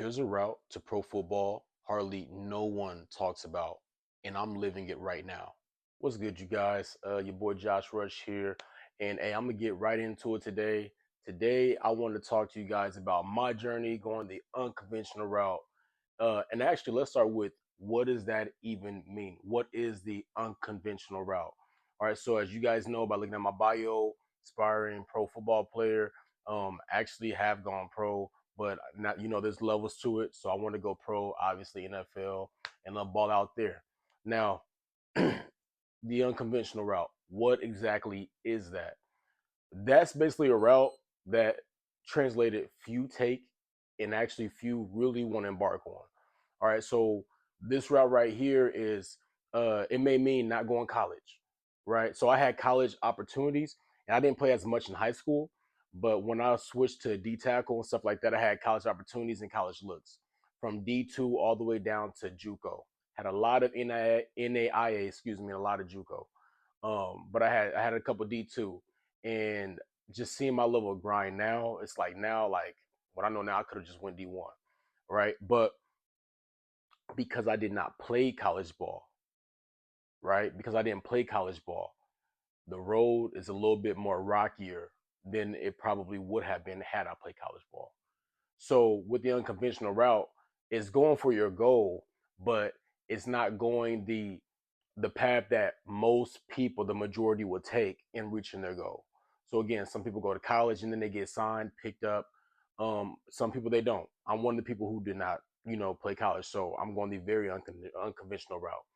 There's a route to pro football hardly no one talks about, and I'm living it right now. What's good, you guys? Your boy Josh Rush here, and hey, I'm gonna get right into it today. Today, I want to talk to you guys about my journey going the unconventional route. And actually, let's start with what does that even mean? What is the unconventional route? All right, so as you guys know by looking at my bio, aspiring pro football player, actually have gone pro, but not there's levels to it. So I want to go pro, obviously NFL, and I'll ball out there. Now, the unconventional route. What exactly is that? That's basically a route that translated few take and actually few really want to embark on. All right, so this route right here is it may mean not going college, right? So I had college opportunities and I didn't play as much in high school, but when I switched to D tackle and stuff like that, I had college opportunities and college looks from D2 all the way down to JUCO. Had a lot of NAIA, excuse me, and a lot of JUCO. But I had a couple D2, and just seeing my level of grind now, it's like now, like what I know now, I could have just went D1, right? But because I did not play college ball, right? Because I didn't play college ball, the road is a little bit more rockier than it probably would have been had I played college ball. So with the unconventional route, it's going for your goal, but it's not going the path that most people, the majority, will take in reaching their goal. So again, some people go to college and then they get signed, picked up. Some people they don't. I'm one of the people who did not, play college, so I'm going the very unconventional route.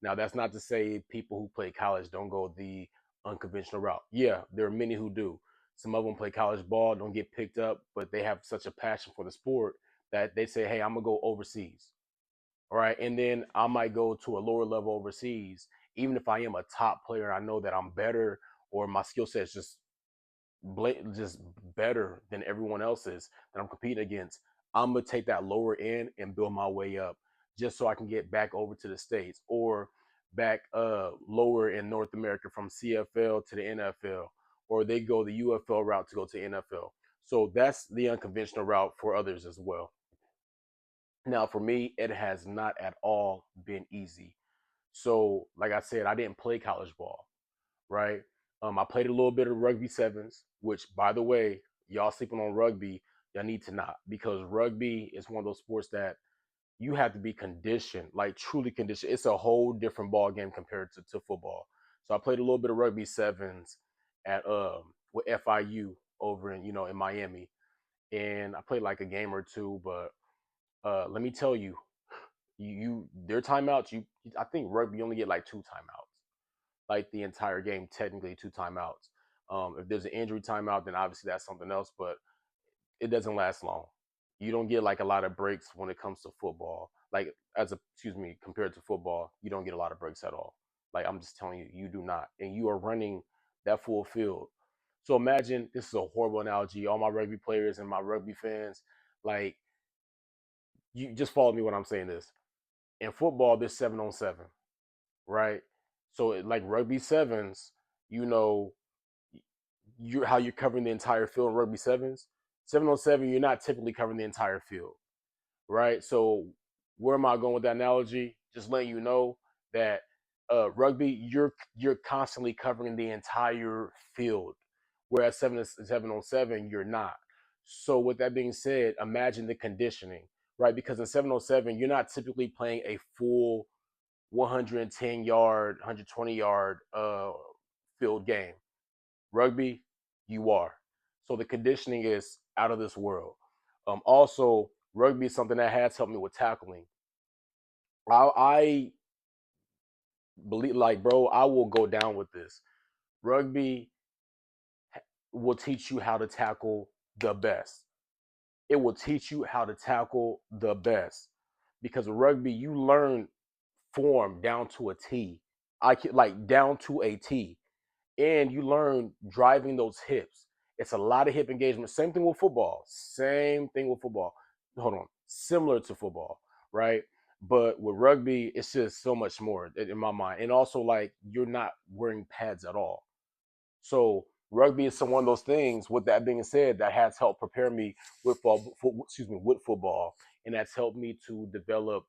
Now, that's not to say people who play college don't go the unconventional route. Yeah, there are many who do. Some of them play college ball, don't get picked up, but they have such a passion for the sport that they say, "Hey, I'm gonna go overseas." All right. And then I might go to a lower level overseas, even if I am a top player. I know that I'm better or my skill set is just better than everyone else's that I'm competing against. I'm gonna take that lower end and build my way up just so I can get back over to the States or back lower in North America from CFL to the NFL, or they go the UFL route to go to NFL. So that's the unconventional route for others as well. Now, for me, it has not at all been easy. So, like I said, I didn't play college ball, right? I played a little bit of rugby sevens, which, by the way, y'all sleeping on rugby, y'all need to not, because rugby is one of those sports that you have to be conditioned, like truly conditioned. It's a whole different ball game compared to football. So I played a little bit of rugby sevens at with FIU over in Miami, and I played like a game or two, but let me tell you, you their timeouts. I think rugby you only get like two timeouts, like the entire game. Technically, two timeouts. If there's an injury timeout, then obviously that's something else. But it doesn't last long. You don't get like a lot of breaks when it comes to football. Like excuse me, compared to football, you don't get a lot of breaks at all. Like I'm just telling you, you do not, and you are running that full field. So imagine this is a horrible analogy. All my rugby players and my rugby fans, like you just follow me when I'm saying this. In football, there's 7-on-7, right? So like rugby sevens, you know, you're covering the entire field in rugby sevens. 7-on-7, you're not typically covering the entire field, right? So where am I going with that analogy? Just letting you know that rugby, you're constantly covering the entire field, whereas 7-on-7, you're not. So with that being said, imagine the conditioning, right? Because in 7-on-7, you're not typically playing a full 110-yard, 120-yard field game. Rugby, you are. So the conditioning is out of this world. Also, rugby is something that has helped me with tackling. I believe, like, bro, I will go down with this. Rugby will teach you how to tackle the best. It will teach you how to tackle the best because rugby, you learn form down to a T. I can like down to a T, and you learn driving those hips. It's a lot of hip engagement. Same thing with football. Same thing with football. Hold on, similar to football, right? But with rugby, it's just so much more in my mind. And also, like you're not wearing pads at all. So rugby is some one of those things. With that being said, that has helped prepare me with excuse me, with football and that's helped me to develop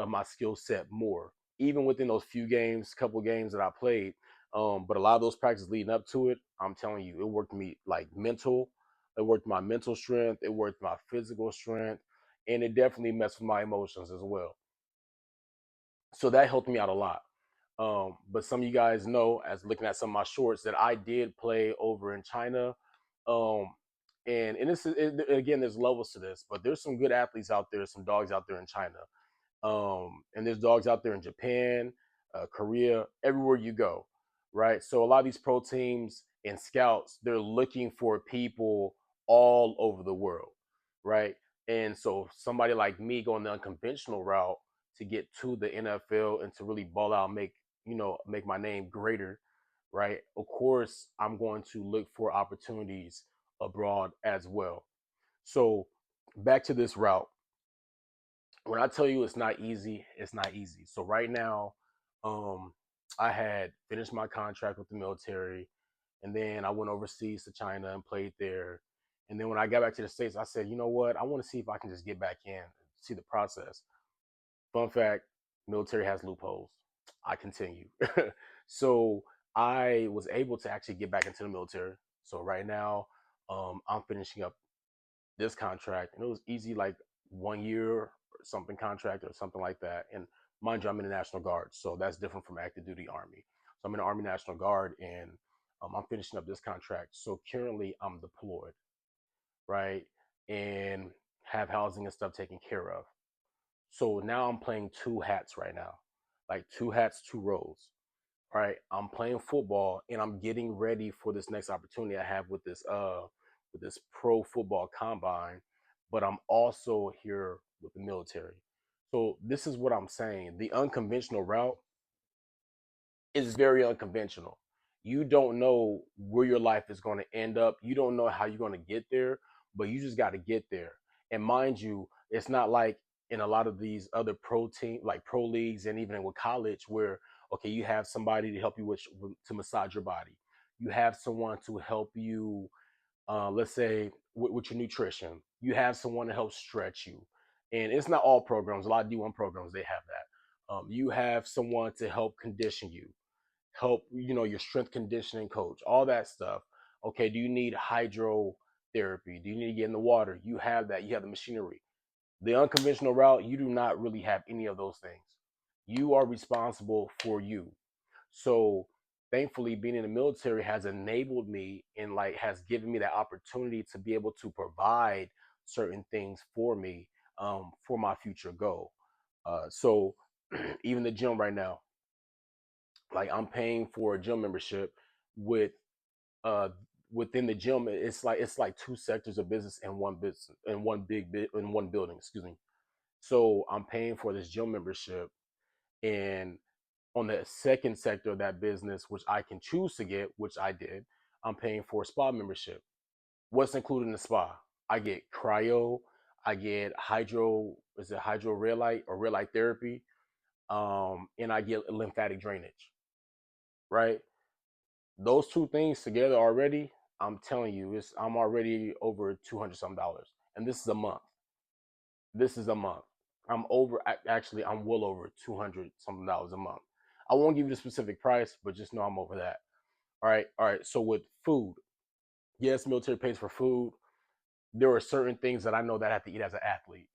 my skill set more, even within those few games, couple games that I played. But a lot of those practices leading up to it, I'm telling you, it worked me like mental. It worked my mental strength. It worked my physical strength, and it definitely messed with my emotions as well. So that helped me out a lot. But some of you guys know, as looking at some of my shorts, that I did play over in China. Um, and this is again, there's levels to this, but there's some good athletes out there, some dogs out there in China, and there's dogs out there in Japan, Korea, everywhere you go, right? So a lot of these pro teams and scouts, they're looking for people all over the world, right? And so somebody like me going the unconventional route to get to the NFL and to really ball out, make my name greater, right? Of course, I'm going to look for opportunities abroad as well. So back to this route, when I tell you it's not easy, it's not easy. So right now, um, I had finished my contract with the military, and then I went overseas to China and played there. And then when I got back to the States, I said, you know what? I want to see if I can just get back in, see the process. Fun fact: military has loopholes. I continue. So I was able to actually get back into the military. So right now, I'm finishing up this contract, and it was easy, like 1 year or something contract or something like that. And mind you, I'm in the National Guard, so that's different from active duty Army. So I'm in the Army National Guard, and I'm finishing up this contract. So currently, I'm deployed, right, and have housing and stuff taken care of. So now I'm playing two hats right now, like two hats, two roles. Right, I'm playing football and I'm getting ready for this next opportunity I have with this pro football combine, but I'm also here with the military. So this is what I'm saying. The unconventional route is very unconventional. You don't know where your life is going to end up. You don't know how you're going to get there, but you just got to get there. And mind you, it's not like in a lot of these other pro team, like pro leagues, and even with college, where okay, you have somebody to help you with to massage your body. You have someone to help you, let's say, with your nutrition. You have someone to help stretch you. And it's not all programs. A lot of D1 programs they have that. You have someone to help condition you, help your strength conditioning coach, all that stuff. Okay, do you need hydrotherapy? Do you need to get in the water? You have that. You have the machinery. The unconventional route, you do not really have any of those things. You are responsible for you. So thankfully, being in the military has enabled me and like has given me that opportunity to be able to provide certain things for me, for my future goal. So even the gym right now, like I'm paying for a gym membership with uh within the gym. It's like two sectors of business in one business, in one in one building, excuse me. So I'm paying for this gym membership, and on the second sector of that business, which I can choose to get, which I did, I'm paying for a spa membership. What's included in the spa? I get cryo, I get hydro red light or red light therapy, and I get lymphatic drainage, right? Those two things together already, I'm telling you, I'm already over 200 some dollars, and this is a month. This is a month. Actually, I'm well over 200 something dollars a month. I won't give you the specific price, but just know I'm over that. All right. So with food, yes, military pays for food. There are certain things that I know that I have to eat as an athlete.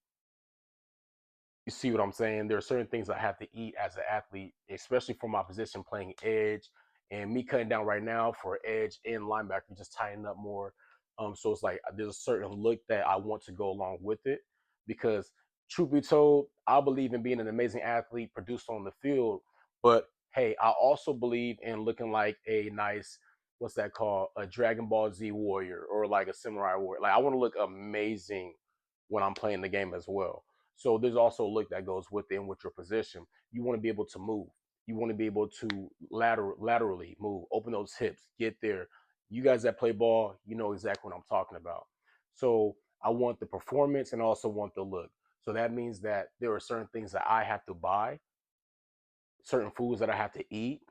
You see what I'm saying? There are certain things I have to eat as an athlete, especially for my position playing edge, and me cutting down right now for edge and linebacker, just tightening up more. So it's like there's a certain look that I want to go along with it, because truth be told, I believe in being an amazing athlete produced on the field, but hey, I also believe in looking like a nice, what's that called, a Dragon Ball Z warrior or like a samurai warrior. Like I want to look amazing when I'm playing the game as well. So there's also a look that goes within with your position. You want to be able to move. You want to be able to laterally move, open those hips, get there. You guys that play ball, you know exactly what I'm talking about. So I want the performance and also want the look. So that means that there are certain things that I have to buy, certain foods that I have to eat,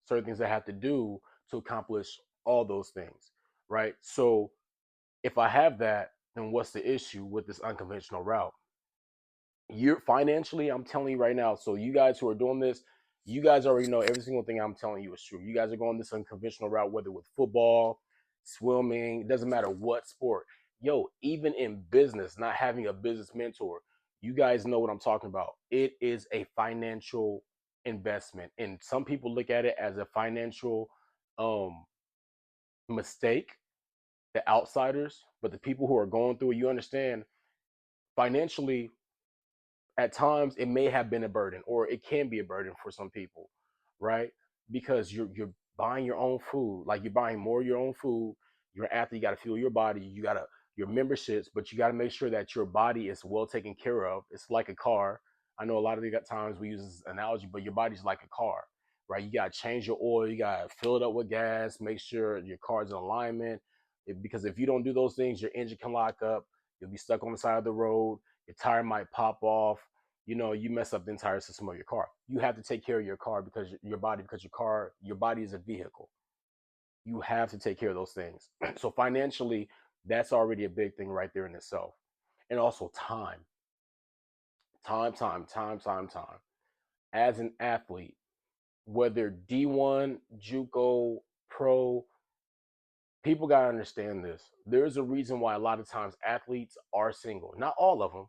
certain things I have to do to accomplish all those things, right? So if I have that, then what's the issue with this unconventional route? You're financially, I'm telling you right now. So you guys who are doing this, you guys already know every single thing I'm telling you is true. You guys are going this unconventional route, whether with football, swimming, it doesn't matter what sport. Yo, even in business, not having a business mentor, you guys know what I'm talking about. It is a financial investment. And some people look at it as a financial um mistake, the outsiders, but the people who are going through it, you understand financially at times it may have been a burden or it can be a burden for some people, right? Because you're buying your own food, like you're buying more of your own food. You're an athlete, you got to fuel your body, you got to your memberships, but you got to make sure that your body is well taken care of. It's like a car. I know a lot of the times we use this analogy, but your body's like a car, right? You got to change your oil, you got to fill it up with gas, make sure your car's in alignment. Because if you don't do those things, your engine can lock up, you'll be stuck on the side of the road, your tire might pop off, you mess up the entire system of your car. You have to take care of your car because your body, because your body is a vehicle. You have to take care of those things. So financially, that's already a big thing right there in itself. And also time. As an athlete, whether D1, JUCO, pro, people got to understand this. There's a reason why a lot of times athletes are single. Not all of them,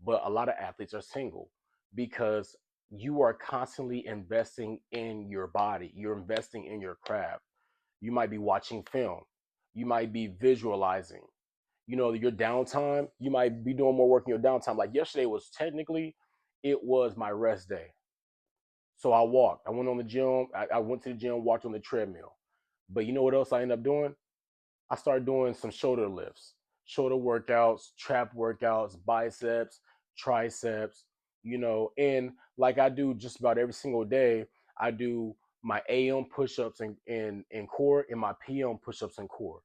but a lot of athletes are single because you are constantly investing in your body. You're investing in your craft. You might be watching film. You might be visualizing. Your downtime, you might be doing more work in your downtime. Like yesterday was technically, it was my rest day. So I walked. I went on the gym. I went to the gym, walked on the treadmill. But you know what else I ended up doing? I started doing some shoulder lifts, shoulder workouts, trap workouts, biceps, triceps, and like I do just about every single day, I do my AM push-ups and core and my PM push-ups and core.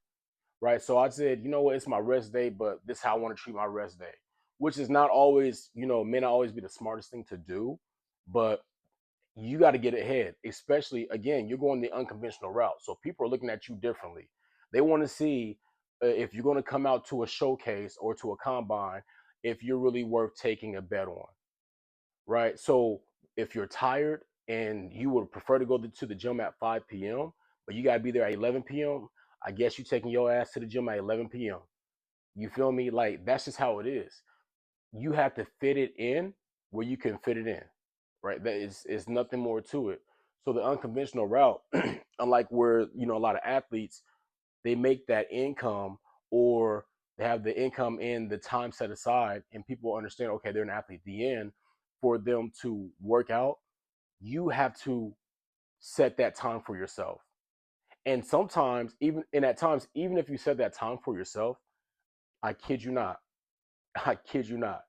Right. So I said, you know what, it's my rest day, but this is how I want to treat my rest day. Which is not always, may not always be the smartest thing to do, but you got to get ahead, especially again, you're going the unconventional route. So people are looking at you differently. They want to see if you're going to come out to a showcase or to a combine, if you're really worth taking a bet on, right? So if you're tired and you would prefer to go to the gym at 5 p.m., but you got to be there at 11 p.m., I guess you taking your ass to the gym at 11 p.m. You feel me? Like that's just how it is. You have to fit it in where you can fit it in, right? That is nothing more to it. So the unconventional route, unlike where a lot of athletes, they make that income, or they have the income in the time set aside, and people understand, okay, they're an athlete at the end. For them to work out, you have to set that time for yourself. And sometimes, at times, even if you set that time for yourself, I kid you not, I kid you not,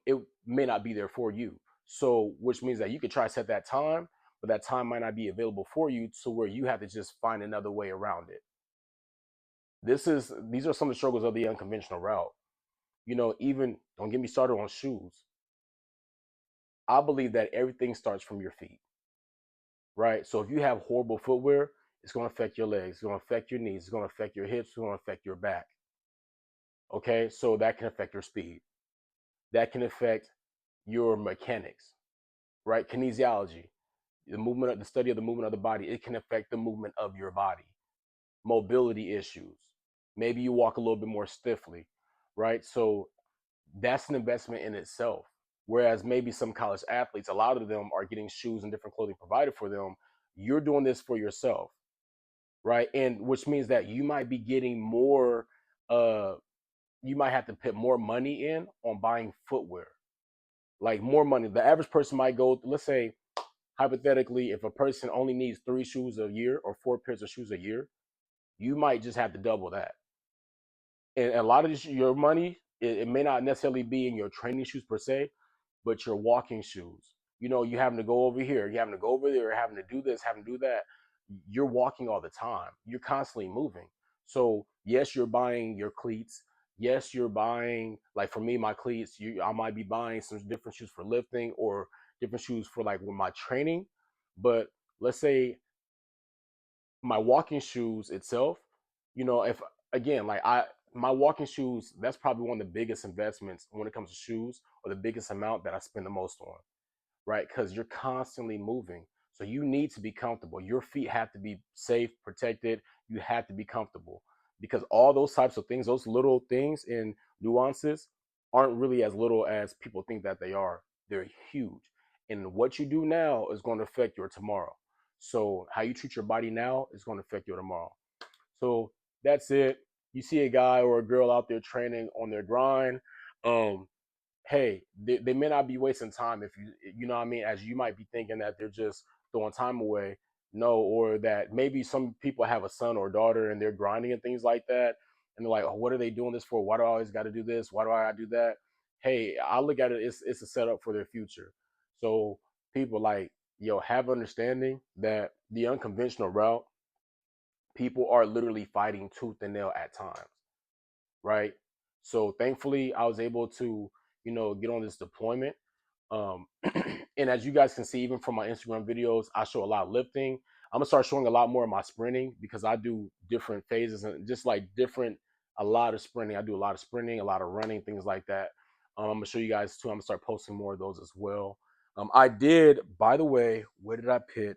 it may not be there for you. So, which means that you could try to set that time, but that time might not be available for you, to where you have to just find another way around it. These are some of the struggles of the unconventional route. Even don't get me started on shoes. I believe that everything starts from your feet, right? So if you have horrible footwear, it's going to affect your legs, it's going to affect your knees, it's going to affect your hips, it's going to affect your back. Okay, so that can affect your speed. That can affect your mechanics, right? Kinesiology, the study of the movement of the body. It can affect the movement of your body. Mobility issues. Maybe you walk a little bit more stiffly, right? So that's an investment in itself. Whereas maybe some college athletes, a lot of them are getting shoes and different clothing provided for them. You're doing this for yourself, right? And which means that you might be getting more, uh, you might have to put more money in on buying footwear, like more money. The average person might go, let's say, hypothetically, if a person only needs 3 shoes a year or 4 pairs of shoes a year, you might just have to double that. And a lot of your money, it may not necessarily be in your training shoes per se, but your walking shoes. You having to go over here, you having to go over there, having to do this, having to do that. You're walking all the time. You're constantly moving. So yes, you're buying your cleats. Yes, you're buying, like for me, my cleats. I might be buying some different shoes for lifting or different shoes for like with my training. But let's say my walking shoes itself, if again, like my walking shoes, that's probably one of the biggest investments when it comes to shoes, or the biggest amount that I spend the most on, right? Because you're constantly moving. So you need to be comfortable. Your feet have to be safe, protected. You have to be comfortable because all those types of things, those little things and nuances aren't really as little as people think that they are. They're huge. And what you do now is going to affect your tomorrow. So how you treat your body now is going to affect your tomorrow. So that's it. You see a guy or a girl out there training on their grind. Um, hey, they may not be wasting time if you know what I mean, as you might be thinking that they're just throwing time away. No, or that maybe some people have a son or daughter and they're grinding and things like that. And they're like, oh, what are they doing this for? Why do I always got to do this? Why do I gotta do that? Hey, I look at it, it's a setup for their future. So people like, yo, have understanding that the unconventional route, people are literally fighting tooth and nail at times, right? So thankfully, I was able to, get on this deployment. Um, and as you guys can see, even from my Instagram videos, I show a lot of lifting. I'm gonna start showing a lot more of my sprinting because I do different phases and just like different, a lot of sprinting. I do a lot of sprinting, a lot of running, things like that. I'm gonna show you guys too. I'm gonna start posting more of those as well. I did, by the way, where did I put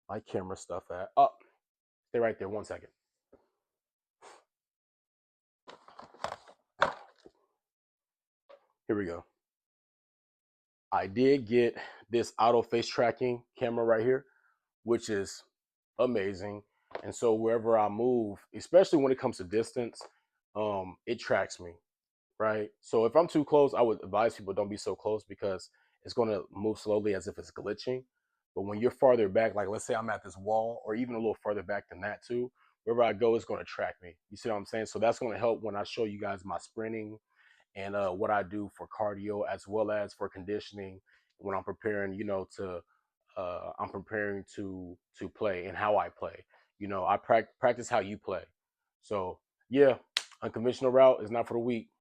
my camera stuff at? Oh, stay right there. 1 second. Here we go. I did get this auto face tracking camera right here, which is amazing. And so wherever I move, especially when it comes to distance, it tracks me, right? So if I'm too close, I would advise people don't be so close because it's going to move slowly as if it's glitching. But when you're farther back, like let's say I'm at this wall or even a little further back than that too, wherever I go, it's going to track me. You see what I'm saying? So that's going to help when I show you guys my sprinting and what I do for cardio as well as for conditioning when I'm preparing, to I'm preparing to play and how I play. I practice how you play. So yeah, unconventional route is not for the weak.